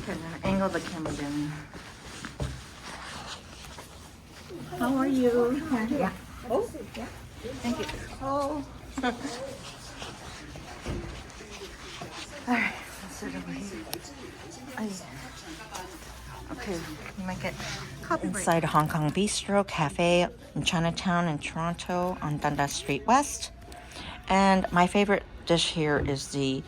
Okay, I'm gonna angle the camera down. How are you? Yeah. Oh, thank you. Oh. Alright, let's sit over here. Okay, you might get copyright. Inside Hong Kong Bistro Cafe in Chinatown in Toronto on Dundas Street West. And my favorite dish here is the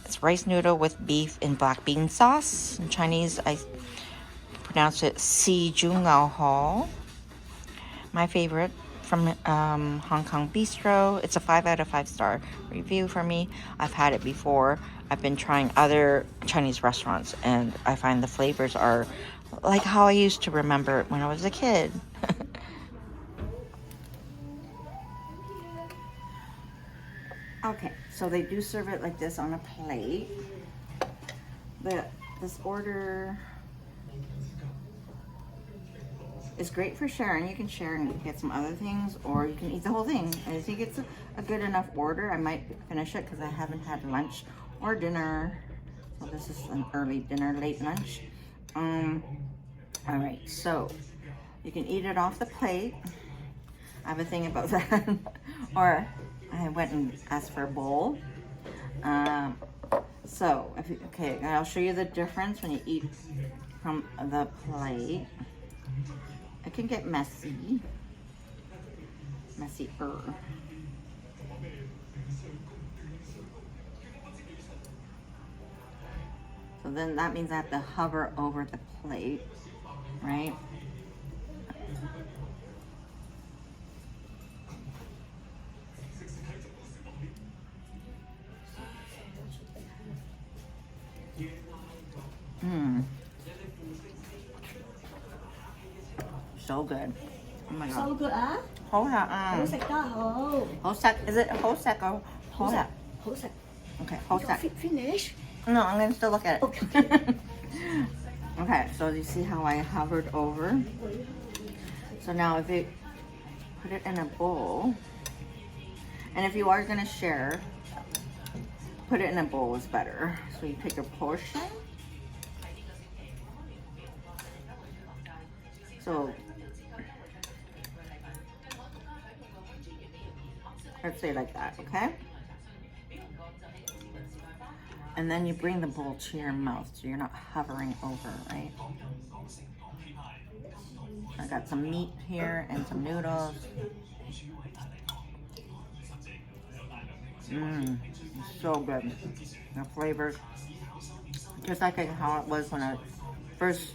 it's rice noodle with beef in black bean sauce. In Chinese, I pronounce it Si Jun Lao Ho. My favorite from Hong Kong Bistro. It's a 5 out of 5 star review for me. I've had it before. I've been trying other Chinese restaurants and I find the flavors are like how I used to remember it when I was a kid. Okay, so they do serve it like this on a plate. This order is great for sharing. You can share and get some other things, or you can eat the whole thing. I think it's a good enough order. I might finish it because I haven't had lunch or dinner. So this is an early dinner, late lunch. All right, so you can eat it off the plate. I have a thing about that. Or I went and asked for a bowl. Okay, I'll show you the difference when you eat from the plate. It can get messier. So then that means I have to hover over the plate, right? So good. Oh my god. So good, ah? Hosek. Hosek. Is it Hosek or Hosek? Hosek. Okay, Hosek. Finish. No, I'm gonna still look at it. Okay. Okay, so you see how I hovered over? So now if you put it in a bowl, and if you are gonna share, put it in a bowl is better. So you pick your portion. So let's say like that, okay? And then you bring the bowl to your mouth so you're not hovering over, right? I got some meat here and some noodles. So good. The flavors, just like how it was when I first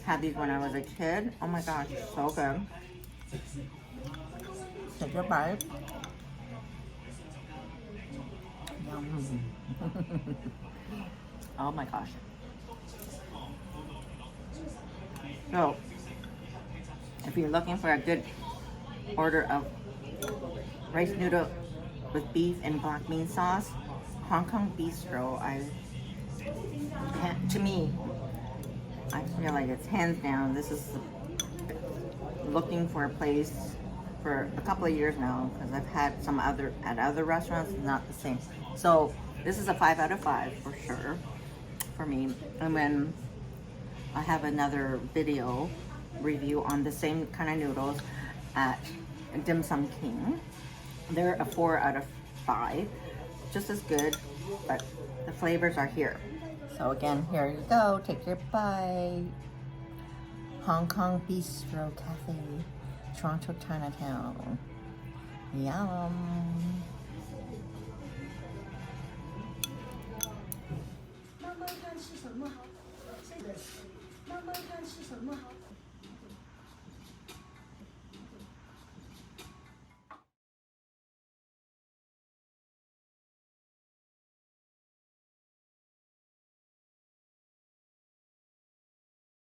had these when I was a kid. Oh my gosh, so good. Take your bite. Yum. Oh my gosh. So, if you're looking for a good order of rice noodle with beef and black bean sauce, Hong Kong Bistro, to me, I feel like it's hands down. This is looking for a place for a couple of years now because I've had some other restaurants, not the same. So this is a 5 out of 5 for sure for me. And then I have another video review on the same kind of noodles at Dim Sum King. They're a 4 out of 5, just as good, but the flavors are here. So again, here you go, take your bite. Hong Kong Bistro Cafe, Toronto, Chinatown. Yum. 慢慢看吃什么好，慢慢看吃什么好。